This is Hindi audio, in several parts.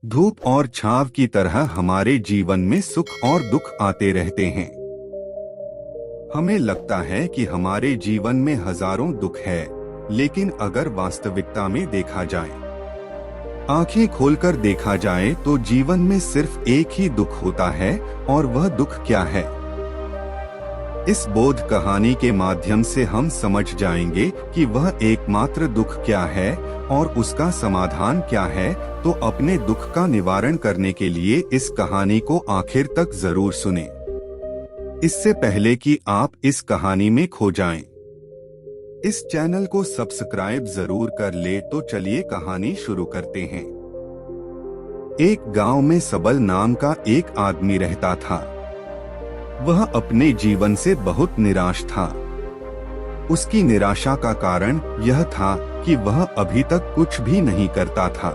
धूप और छाव की तरह हमारे जीवन में सुख और दुख आते रहते हैं। हमें लगता है कि हमारे जीवन में हजारों दुख है, लेकिन अगर वास्तविकता में देखा जाए, आंखें खोलकर देखा जाए तो जीवन में सिर्फ एक ही दुख होता है। और वह दुख क्या है? इस बोध कहानी के माध्यम से हम समझ जाएंगे कि वह एकमात्र दुख क्या है और उसका समाधान क्या है। तो अपने दुख का निवारण करने के लिए इस कहानी को आखिर तक जरूर सुनें। इससे पहले कि आप इस कहानी में खो जाएं, इस चैनल को सब्सक्राइब जरूर कर ले। तो चलिए कहानी शुरू करते हैं। एक गांव में सबल नाम का एक आदमी रहता था। वह अपने जीवन से बहुत निराश था। उसकी निराशा का कारण यह था कि वह अभी तक कुछ भी नहीं करता था।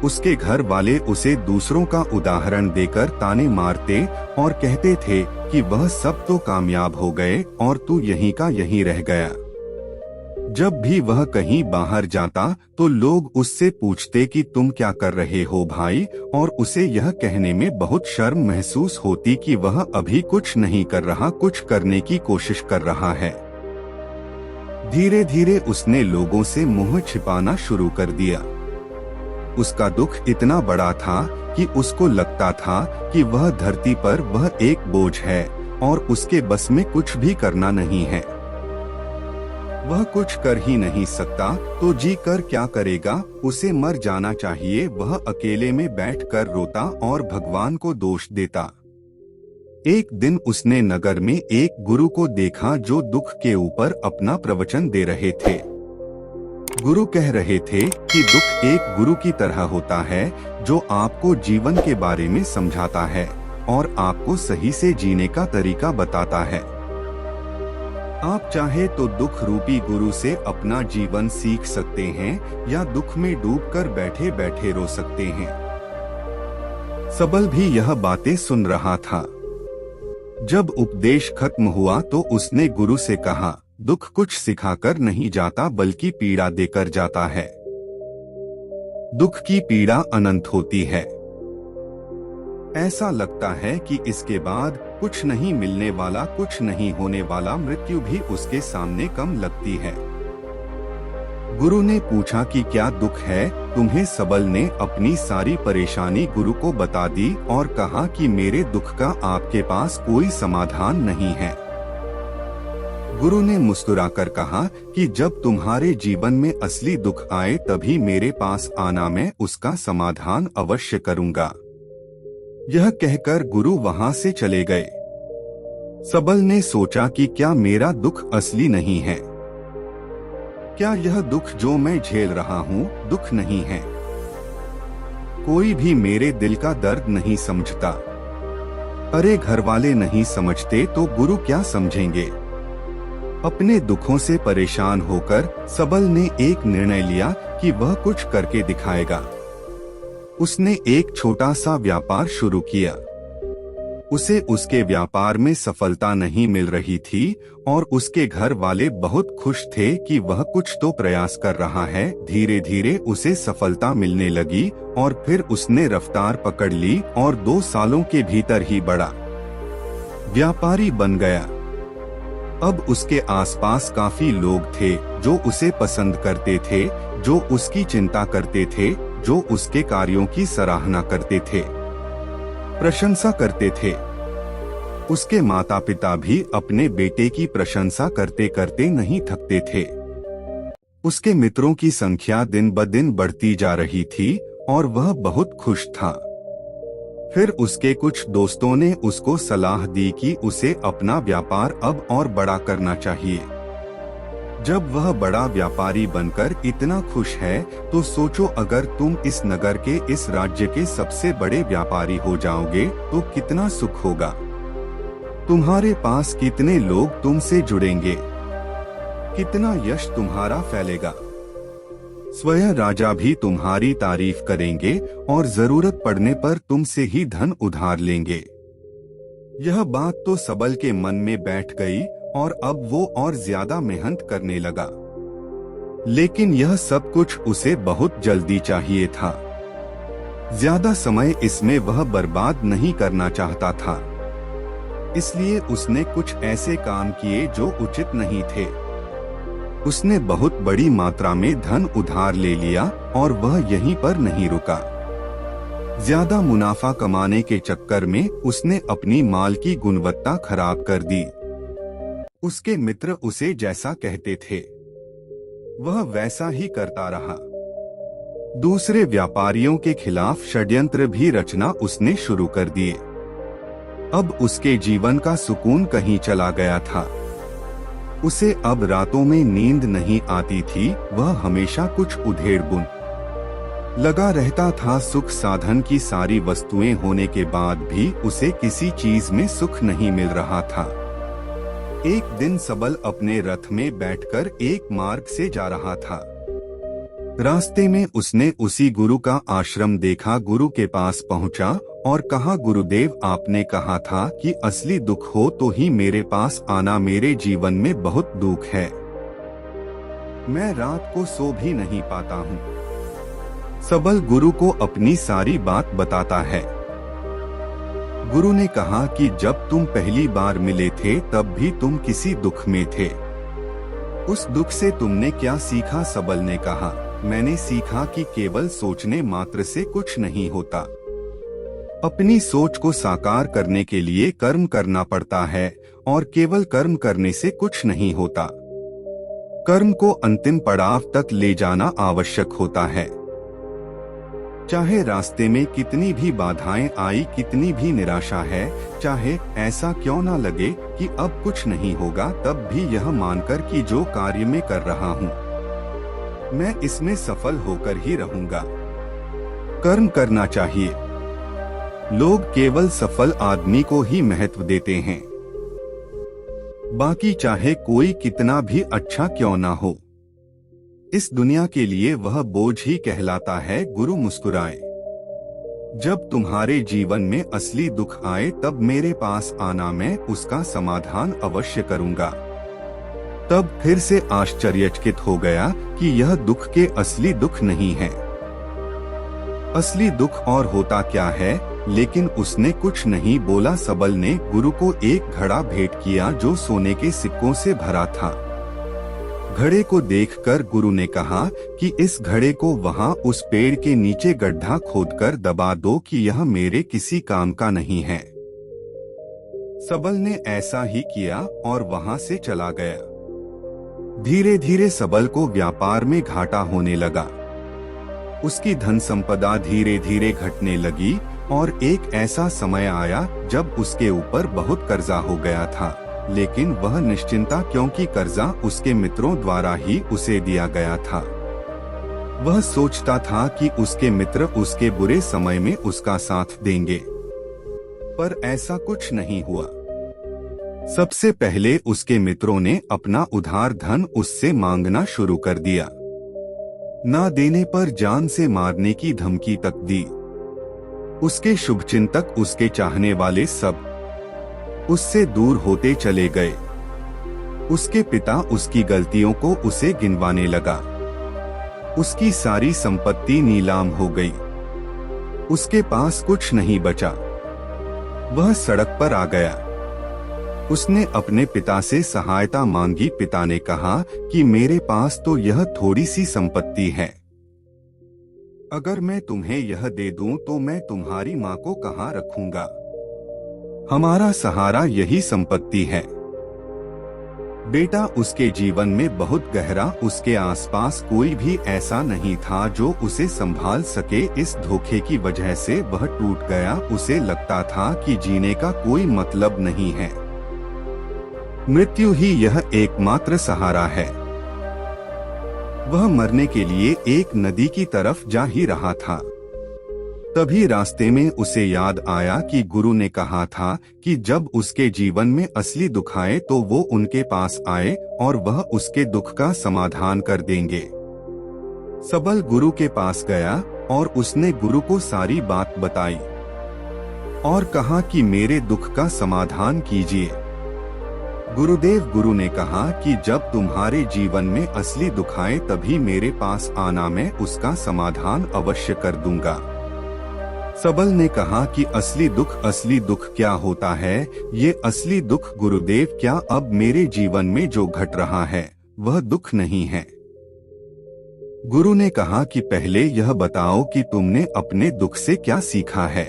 उसके घर वाले उसे दूसरों का उदाहरण देकर ताने मारते और कहते थे कि वह सब तो कामयाब हो गए और तू यहीं का यहीं रह गया। जब भी वह कहीं बाहर जाता तो लोग उससे पूछते कि तुम क्या कर रहे हो भाई, और उसे यह कहने में बहुत शर्म महसूस होती कि वह अभी कुछ नहीं कर रहा, कुछ करने की कोशिश कर रहा है। धीरे धीरे उसने लोगों से मुंह छिपाना शुरू कर दिया। उसका दुख इतना बड़ा था कि उसको लगता था कि वह धरती पर वह एक बोझ है और उसके बस में कुछ भी करना नहीं है। वह कुछ कर ही नहीं सकता तो जी कर क्या करेगा, उसे मर जाना चाहिए। वह अकेले में बैठकर रोता और भगवान को दोष देता। एक दिन उसने नगर में एक गुरु को देखा जो दुख के ऊपर अपना प्रवचन दे रहे थे। गुरु कह रहे थे कि दुख एक गुरु की तरह होता है जो आपको जीवन के बारे में समझाता है और आपको सही से जीने का तरीका बताता है। आप चाहे तो दुख रूपी गुरु से अपना जीवन सीख सकते हैं या दुख में डूबकर बैठे बैठे रो सकते हैं। सबल भी यह बातें सुन रहा था। जब उपदेश खत्म हुआ तो उसने गुरु से कहा, दुख कुछ सिखाकर नहीं जाता बल्कि पीड़ा देकर जाता है। दुख की पीड़ा अनंत होती है। ऐसा लगता है कि इसके बाद कुछ नहीं मिलने वाला, कुछ नहीं होने वाला, मृत्यु भी उसके सामने कम लगती है। गुरु ने पूछा कि क्या दुख है तुम्हें? सबल ने अपनी सारी परेशानी गुरु को बता दी और कहा कि मेरे दुख का आपके पास कोई समाधान नहीं है। गुरु ने मुस्कुराकर कहा कि जब तुम्हारे जीवन में असली दुख आए तभी मेरे पास आना, मैं उसका समाधान अवश्य करूंगा। यह कहकर गुरु वहां से चले गए। सबल ने सोचा कि क्या मेरा दुख असली नहीं है? क्या यह दुख जो मैं झेल रहा हूँ दुख नहीं है? कोई भी मेरे दिल का दर्द नहीं समझता। अरे घर वाले नहीं समझते तो गुरु क्या समझेंगे? अपने दुखों से परेशान होकर सबल ने एक निर्णय लिया कि वह कुछ करके दिखाएगा। उसने एक छोटा सा व्यापार शुरू किया। उसे उसके व्यापार में सफलता नहीं मिल रही थी और उसके घर वाले बहुत खुश थे कि वह कुछ तो प्रयास कर रहा है। धीरे धीरे उसे सफलता मिलने लगी और फिर उसने रफ्तार पकड़ ली और 2 सालों के भीतर ही बड़ा व्यापारी बन गया। अब उसके आसपास काफी लोग थे जो उसे पसंद करते थे, जो उसकी चिंता करते थे, जो उसके कार्यों की सराहना करते थे, प्रशंसा करते थे। उसके माता पिता भी अपने बेटे की प्रशंसा करते करते नहीं थकते थे। उसके मित्रों की संख्या दिन ब दिन बढ़ती जा रही थी और वह बहुत खुश था। फिर उसके कुछ दोस्तों ने उसको सलाह दी कि उसे अपना व्यापार अब और बड़ा करना चाहिए। जब वह बड़ा व्यापारी बनकर इतना खुश है तो सोचो, अगर तुम इस नगर के, इस राज्य के सबसे बड़े व्यापारी हो जाओगे तो कितना सुख होगा। तुम्हारे पास कितने लोग तुमसे जुड़ेंगे, कितना यश तुम्हारा फैलेगा। स्वयं राजा भी तुम्हारी तारीफ करेंगे और जरूरत पड़ने पर तुमसे ही धन उधार लेंगे। यह बात तो सबल के मन में बैठ गई और अब वो और ज्यादा मेहनत करने लगा। लेकिन यह सब कुछ उसे बहुत जल्दी चाहिए था। ज्यादा समय इसमें वह बर्बाद नहीं करना चाहता था, इसलिए उसने कुछ ऐसे काम किए जो उचित नहीं थे। उसने बहुत बड़ी मात्रा में धन उधार ले लिया और वह यहीं पर नहीं रुका। ज्यादा मुनाफा कमाने के चक्कर में उसने अपनी माल की गुणवत्ता खराब कर दी। उसके मित्र उसे जैसा कहते थे वह वैसा ही करता रहा। दूसरे व्यापारियों के खिलाफ षड्यंत्र भी रचना उसने शुरू कर दिए। अब उसके जीवन का सुकून कहीं चला गया था। उसे अब रातों में नींद नहीं आती थी, वह हमेशा कुछ उधेड़-बुन लगा रहता था। सुख साधन की सारी वस्तुएं होने के बाद भी उसे किसी चीज में सुख नहीं मिल रहा था। एक दिन सबल अपने रथ में बैठकर एक मार्ग से जा रहा था। रास्ते में उसने उसी गुरु का आश्रम देखा। गुरु के पास पहुंचा और कहा, गुरुदेव, आपने कहा था कि असली दुख हो तो ही मेरे पास आना। मेरे जीवन में बहुत दुख है, मैं रात को सो भी नहीं पाता हूँ। सबल गुरु को अपनी सारी बात बताता है। गुरु ने कहा कि जब तुम पहली बार मिले थे तब भी तुम किसी दुख में थे। उस दुख से तुमने क्या सीखा? सबल ने कहा, मैंने सीखा कि केवल सोचने मात्र से कुछ नहीं होता। अपनी सोच को साकार करने के लिए कर्म करना पड़ता है और केवल कर्म करने से कुछ नहीं होता। कर्म को अंतिम पड़ाव तक ले जाना आवश्यक होता है। चाहे रास्ते में कितनी भी बाधाएं आई, कितनी भी निराशा है, चाहे ऐसा क्यों ना लगे कि अब कुछ नहीं होगा, तब भी यह मानकर कि जो कार्य में कर रहा हूँ मैं इसमें सफल होकर ही रहूंगा, कर्म करना चाहिए। लोग केवल सफल आदमी को ही महत्व देते हैं, बाकी चाहे कोई कितना भी अच्छा क्यों ना हो, इस दुनिया के लिए वह बोझ ही कहलाता है। गुरु मुस्कुराए, जब तुम्हारे जीवन में असली दुख आए तब मेरे पास आना, मैं उसका समाधान अवश्य करूंगा। तब फिर से आश्चर्यचकित हो गया कि यह दुख के असली दुख नहीं है। असली दुख और होता क्या है, लेकिन उसने कुछ नहीं बोला। सबल ने गुरु को एक घड़ा भेंट किया जो सोने के सिक्कों से भरा था। घड़े को देखकर गुरु ने कहा कि इस घड़े को वहां उस पेड़ के नीचे गड्ढा खोदकर दबा दो कि यह मेरे किसी काम का नहीं है। सबल ने ऐसा ही किया और वहां से चला गया। धीरे धीरे सबल को व्यापार में घाटा होने लगा। उसकी धन संपदा धीरे धीरे घटने लगी और एक ऐसा समय आया जब उसके ऊपर बहुत कर्जा हो गया था, लेकिन वह निश्चिंता, क्योंकि कर्जा उसके मित्रों द्वारा ही उसे दिया गया था। वह सोचता था कि उसके मित्र उसके बुरे समय में उसका साथ देंगे, पर ऐसा कुछ नहीं हुआ। सबसे पहले उसके मित्रों ने अपना उधार धन उससे मांगना शुरू कर दिया। ना देने पर जान से मारने की धमकी तक दी। उसके शुभचिंतक, उसके चाहने वाले सब उससे दूर होते चले गए। उसके पिता उसकी गलतियों को उसे गिनवाने लगा। उसकी सारी संपत्ति नीलाम हो गई। उसके पास कुछ नहीं बचा। वह सड़क पर आ गया। उसने अपने पिता से सहायता मांगी। पिता ने कहा कि मेरे पास तो यह थोड़ी सी संपत्ति है, अगर मैं तुम्हें यह दे दूं तो मैं तुम्हारी माँ को कहाँ रखूंगा? हमारा सहारा यही संपत्ति है। बेटा, उसके जीवन में बहुत गहरा, उसके आसपास कोई भी ऐसा नहीं था जो उसे संभाल सके। इस धोखे की वजह से वह टूट गया। उसे लगता था कि जीने का कोई मतलब नहीं है, मृत्यु ही यह एकमात्र सहारा है। वह मरने के लिए एक नदी की तरफ जा ही रहा था। तभी रास्ते में उसे याद आया कि गुरु ने कहा था कि जब उसके जीवन में असली दुख आए तो वो उनके पास आए और वह उसके दुख का समाधान कर देंगे। सबल गुरु के पास गया और उसने गुरु को सारी बात बताई और कहा कि मेरे दुख का समाधान कीजिए। गुरुदेव, गुरु ने कहा कि जब तुम्हारे जीवन में असली दुख आए तभी मेरे पास आना, मैं उसका समाधान अवश्य कर दूंगा। सबल ने कहा कि असली दुख क्या होता है? ये असली दुख गुरुदेव, क्या अब मेरे जीवन में जो घट रहा है वह दुख नहीं है? गुरु ने कहा कि पहले यह बताओ कि तुमने अपने दुख से क्या सीखा है।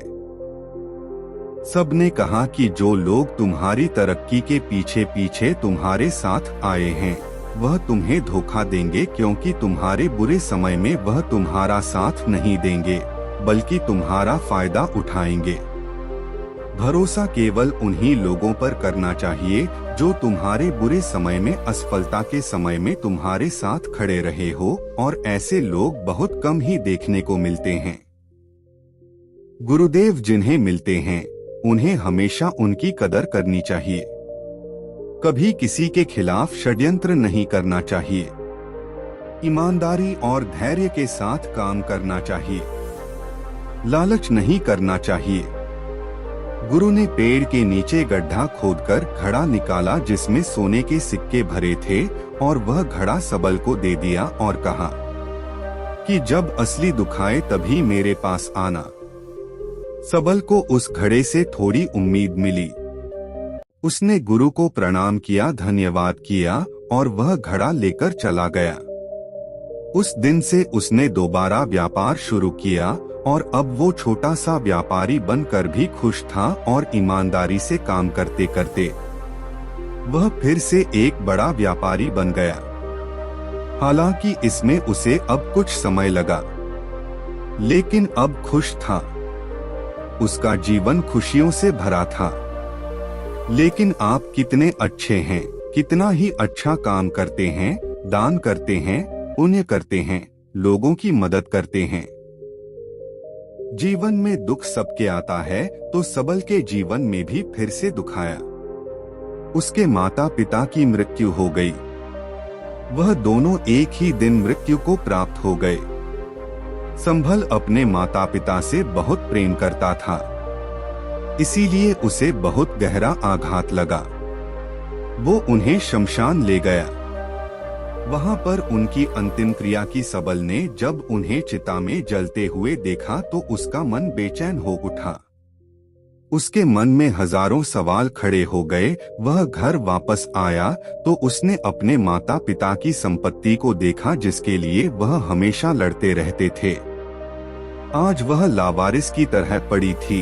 सब ने कहा कि जो लोग तुम्हारी तरक्की के पीछे पीछे तुम्हारे साथ आए हैं वह तुम्हें धोखा देंगे, क्योंकि तुम्हारे बुरे समय में वह तुम्हारा साथ नहीं देंगे बल्कि तुम्हारा फायदा उठाएंगे। भरोसा केवल उन्हीं लोगों पर करना चाहिए जो तुम्हारे बुरे समय में, असफलता के समय में तुम्हारे साथ खड़े रहे हो, और ऐसे लोग बहुत कम ही देखने को मिलते हैं। गुरुदेव जिन्हें मिलते हैं उन्हें हमेशा उनकी कदर करनी चाहिए। कभी किसी के खिलाफ षड्यंत्र नहीं करना चाहिए। ईमानदारी और धैर्य के साथ काम करना चाहिए। लालच नहीं करना चाहिए। गुरु ने पेड़ के नीचे गड्ढा खोदकर घड़ा निकाला जिसमें सोने के सिक्के भरे थे, और वह घड़ा सबल को दे दिया और कहा कि जब असली दुख आए तभी मेरे पास आना। सबल को उस घड़े से थोड़ी उम्मीद मिली। उसने गुरु को प्रणाम किया, धन्यवाद किया और वह घड़ा लेकर चला गया। उस दिन से उसने दोबारा व्यापार शुरू किया और अब वो छोटा सा व्यापारी बनकर भी खुश था और ईमानदारी से काम करते करते वह फिर से एक बड़ा व्यापारी बन गया। हालांकि इसमें उसे अब कुछ समय लगा, लेकिन अब खुश था। उसका जीवन खुशियों से भरा था। लेकिन आप कितने अच्छे हैं, कितना ही अच्छा काम करते हैं, दान करते हैं, पुण्य करते हैं, लोगों की मदद करते हैं। जीवन में दुख सबके आता है, तो सबल के जीवन में भी फिर से दुख आया। उसके माता पिता की मृत्यु हो गई। वह दोनों एक ही दिन मृत्यु को प्राप्त हो गए। संभल अपने माता पिता से बहुत प्रेम करता था, इसीलिए उसे बहुत गहरा आघात लगा। वो उन्हें शमशान ले गया। वहां पर उनकी अंतिम क्रिया की सबल ने जब उन्हें चिता में जलते हुए देखा तो उसका मन बेचैन हो उठा। उसके मन में हजारों सवाल खड़े हो गए। वह घर वापस आया तो उसने अपने माता पिता की संपत्ति को देखा जिसके लिए वह हमेशा लड़ते रहते थे। आज वह लावारिस की तरह पड़ी थी।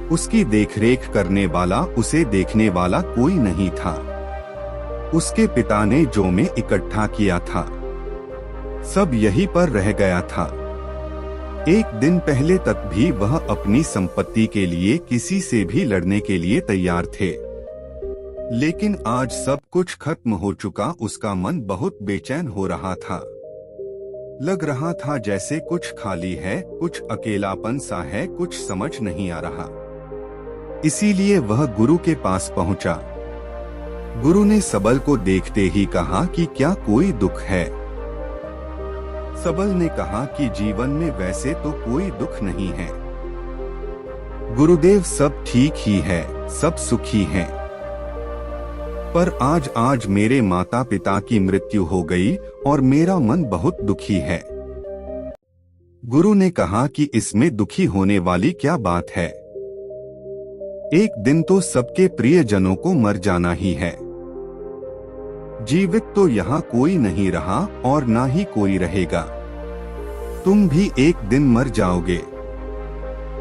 उसकी देखरेख करने वाला, उसे देखने वाला कोई नहीं था। उसके पिता ने जो में इकट्ठा किया था सब यहीं पर रह गया था। एक दिन पहले तक भी वह अपनी संपत्ति के लिए किसी से भी लड़ने के लिए तैयार थे, लेकिन आज सब कुछ खत्म हो चुका। उसका मन बहुत बेचैन हो रहा था। लग रहा था जैसे कुछ खाली है, कुछ अकेलापन सा है, कुछ समझ नहीं आ रहा। इसीलिए वह गुरु के पास पहुंचा। गुरु ने सबल को देखते ही कहा कि क्या कोई दुख है? सबल ने कहा कि जीवन में वैसे तो कोई दुख नहीं है गुरुदेव, सब ठीक ही है, सब सुखी हैं। पर आज मेरे माता पिता की मृत्यु हो गई और मेरा मन बहुत दुखी है। गुरु ने कहा कि इसमें दुखी होने वाली क्या बात है? एक दिन तो सबके प्रियजनों को मर जाना ही है। जीवित तो यहाँ कोई नहीं रहा और ना ही कोई रहेगा। तुम भी एक दिन मर जाओगे।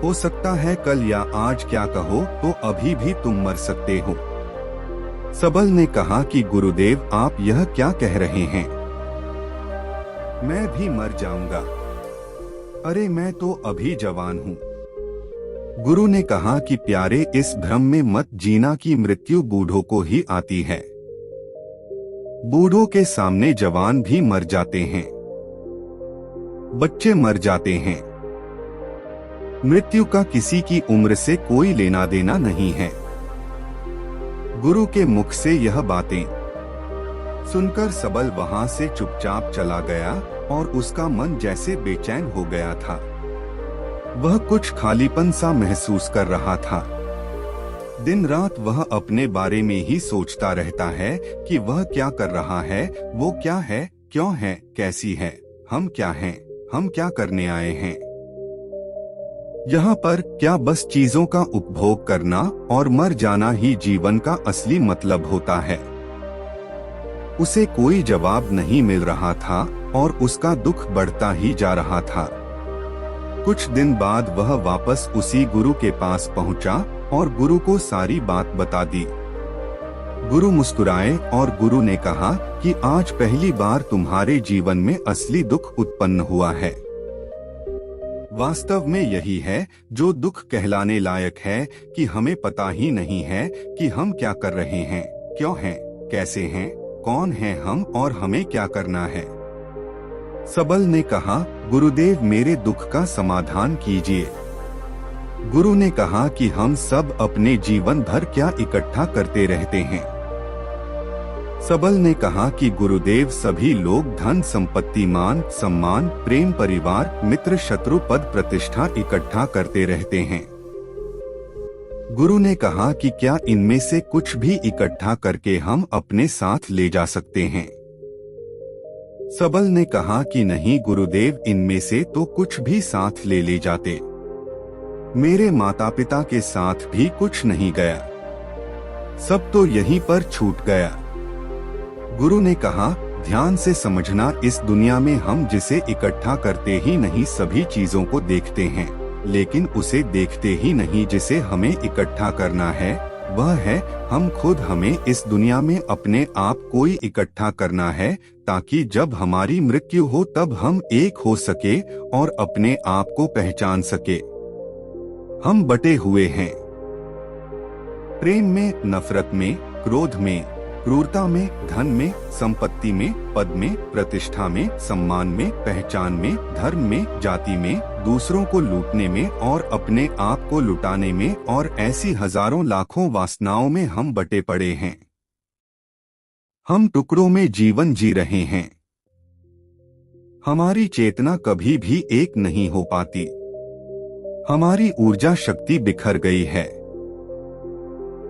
हो सकता है कल या आज क्या कहो तो अभी भी तुम मर सकते हो। सबल ने कहा कि गुरुदेव आप यह क्या कह रहे हैं? मैं भी मर जाऊंगा। अरे मैं तो अभी जवान हूँ। गुरु ने कहा कि प्यारे, इस भ्रम में मत जीना कि मृत्यु बूढ़ों को ही आती है। बूढ़ों के सामने जवान भी मर जाते हैं, बच्चे मर जाते हैं। मृत्यु का किसी की उम्र से कोई लेना देना नहीं है। गुरु के मुख से यह बातें सुनकर सबल वहां से चुपचाप चला गया और उसका मन जैसे बेचैन हो गया था। वह कुछ खालीपन सा महसूस कर रहा था। दिन रात वह अपने बारे में ही सोचता रहता है कि वह क्या कर रहा है, वो क्या है, क्यों है, कैसी है, हम क्या हैं, हम क्या करने आए हैं। यहाँ पर क्या बस चीजों का उपभोग करना और मर जाना ही जीवन का असली मतलब होता है? उसे कोई जवाब नहीं मिल रहा था और उसका दुख बढ़ता ही जा रहा था। कुछ दिन बाद वह वापस उसी गुरु के पास पहुंचा और गुरु को सारी बात बता दी। गुरु मुस्कुराए और गुरु ने कहा कि आज पहली बार तुम्हारे जीवन में असली दुख उत्पन्न हुआ है। वास्तव में यही है जो दुख कहलाने लायक है कि हमें पता ही नहीं है कि हम क्या कर रहे हैं, क्यों हैं, कैसे हैं, कौन हैं हम और हमें क्या करना है। सबल ने कहा, गुरुदेव मेरे दुख का समाधान कीजिए। गुरु ने कहा कि हम सब अपने जीवन भर क्या इकट्ठा करते रहते हैं। सबल ने कहा कि गुरुदेव सभी लोग धन संपत्ति मान सम्मान प्रेम परिवार मित्र शत्रु पद प्रतिष्ठा इकट्ठा करते रहते हैं। गुरु ने कहा कि क्या इनमें से कुछ भी इकट्ठा करके हम अपने साथ ले जा सकते हैं। सबल ने कहा कि नहीं गुरुदेव, इनमें से तो कुछ भी साथ ले जाते। मेरे माता पिता के साथ भी कुछ नहीं गया, सब तो यहीं पर छूट गया। गुरु ने कहा, ध्यान से समझना, इस दुनिया में हम जिसे इकट्ठा करते ही नहीं सभी चीजों को देखते हैं, लेकिन उसे देखते ही नहीं जिसे हमें इकट्ठा करना है, वह है हम खुद। हमें इस दुनिया में अपने आप को ही इकट्ठा करना है ताकि जब हमारी मृत्यु हो तब हम एक हो सके और अपने आप को पहचान सके। हम बटे हुए हैं प्रेम में, नफरत में, क्रोध में, क्रूरता में, धन में, संपत्ति में, पद में, प्रतिष्ठा में, सम्मान में, पहचान में, धर्म में, जाति में, दूसरों को लूटने में और अपने आप को लुटाने में और ऐसी हजारों लाखों वासनाओं में हम बटे पड़े हैं। हम टुकड़ों में जीवन जी रहे हैं। हमारी चेतना कभी भी एक नहीं हो पाती। हमारी ऊर्जा शक्ति बिखर गई है,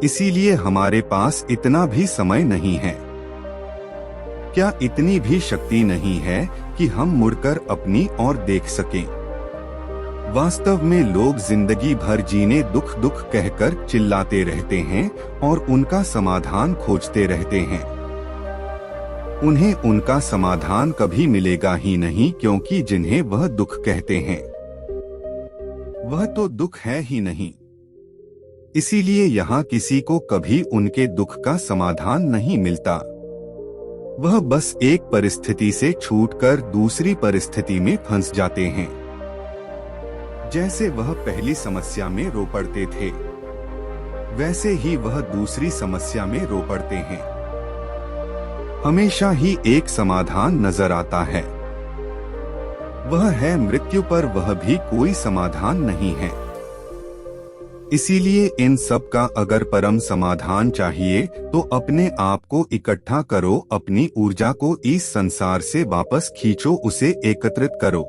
इसीलिए हमारे पास इतना भी समय नहीं है। क्या इतनी भी शक्ति नहीं है कि हम मुड़कर अपनी ओर देख सकें? वास्तव में लोग जिंदगी भर जीने दुख दुख कहकर चिल्लाते रहते हैं और उनका समाधान खोजते रहते हैं। उन्हें उनका समाधान कभी मिलेगा ही नहीं, क्योंकि जिन्हें वह दुख कहते हैं वह तो दुख है ही नहीं। इसीलिए यहाँ किसी को कभी उनके दुख का समाधान नहीं मिलता। वह बस एक परिस्थिति से छूटकर दूसरी परिस्थिति में फंस जाते हैं। जैसे वह पहली समस्या में रो पड़ते थे, वैसे ही वह दूसरी समस्या में रो पड़ते हैं। हमेशा ही एक समाधान नजर आता है, वह है मृत्यु, पर वह भी कोई समाधान नहीं है। इसीलिए इन सब का अगर परम समाधान चाहिए तो अपने आप को इकट्ठा करो, अपनी ऊर्जा को इस संसार से वापस खींचो, उसे एकत्रित करो,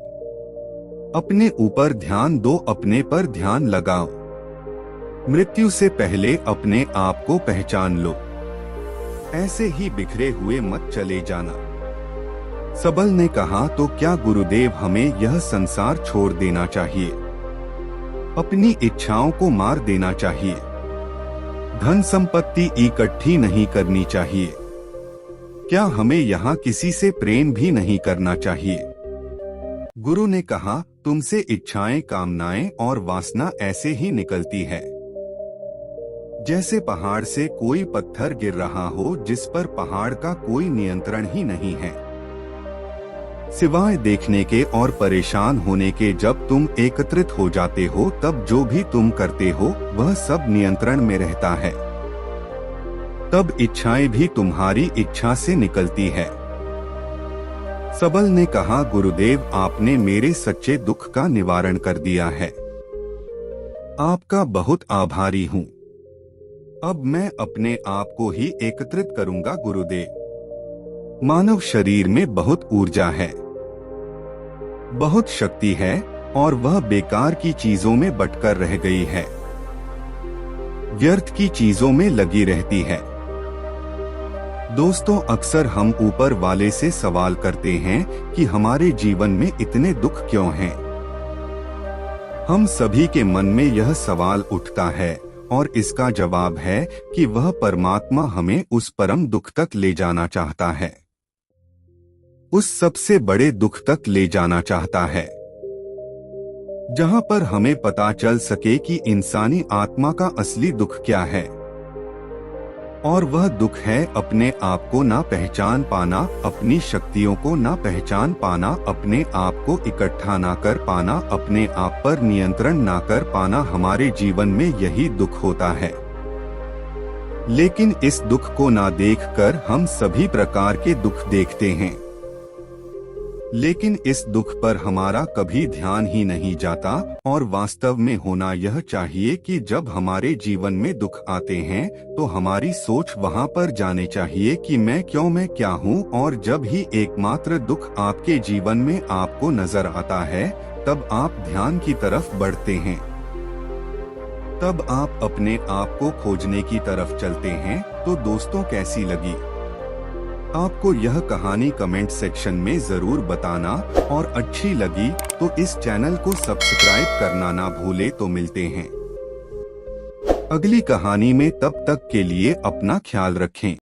अपने ऊपर ध्यान दो, अपने पर ध्यान लगाओ। मृत्यु से पहले अपने आप को पहचान लो। ऐसे ही बिखरे हुए मत चले जाना। सबल ने कहा, तो क्या गुरुदेव हमें यह संसार छोड़ देना चाहिए? अपनी इच्छाओं को मार देना चाहिए? धन संपत्ति इकट्ठी नहीं करनी चाहिए? क्या हमें यहाँ किसी से प्रेम भी नहीं करना चाहिए? गुरु ने कहा, तुमसे इच्छाएं, कामनाएं और वासना ऐसे ही निकलती है जैसे पहाड़ से कोई पत्थर गिर रहा हो जिस पर पहाड़ का कोई नियंत्रण ही नहीं है। सिवाय देखने के और परेशान होने के, जब तुम एकत्रित हो जाते हो तब जो भी तुम करते हो वह सब नियंत्रण में रहता है। तब इच्छाएं भी तुम्हारी इच्छा से निकलती है। सबल ने कहा, गुरुदेव आपने मेरे सच्चे दुख का निवारण कर दिया है, आपका बहुत आभारी हूँ। अब मैं अपने आप को ही एकत्रित करूंगा गुरुदेव। मानव शरीर में बहुत ऊर्जा है, बहुत शक्ति है और वह बेकार की चीजों में बटकर रह गई है, व्यर्थ की चीजों में लगी रहती है। दोस्तों, अक्सर हम ऊपर वाले से सवाल करते हैं कि हमारे जीवन में इतने दुख क्यों हैं। हम सभी के मन में यह सवाल उठता है और इसका जवाब है कि वह परमात्मा हमें उस परम दुख तक ले जाना चाहता है, उस सबसे बड़े दुख तक ले जाना चाहता है, जहां पर हमें पता चल सके कि इंसानी आत्मा का असली दुख क्या है। और वह दुख है अपने आप को ना पहचान पाना, अपनी शक्तियों को ना पहचान पाना, अपने आप को इकट्ठा ना कर पाना, अपने आप पर नियंत्रण ना कर पाना। हमारे जीवन में यही दुख होता है। लेकिन इस दुख को ना देखकर हम सभी प्रकार के दुख देखते हैं, लेकिन इस दुख पर हमारा कभी ध्यान ही नहीं जाता। और वास्तव में होना यह चाहिए कि जब हमारे जीवन में दुख आते हैं तो हमारी सोच वहां पर जाने चाहिए कि मैं क्या हूं। और जब ही एकमात्र दुख आपके जीवन में आपको नजर आता है, तब आप ध्यान की तरफ बढ़ते हैं, तब आप अपने आप को खोजने की तरफ चलते हैं। तो दोस्तों, कैसी लगी आपको यह कहानी? कमेंट सेक्शन में जरूर बताना। और अच्छी लगी तो इस चैनल को सब्सक्राइब करना ना भूले। तो मिलते हैं अगली कहानी में, तब तक के लिए अपना ख्याल रखें।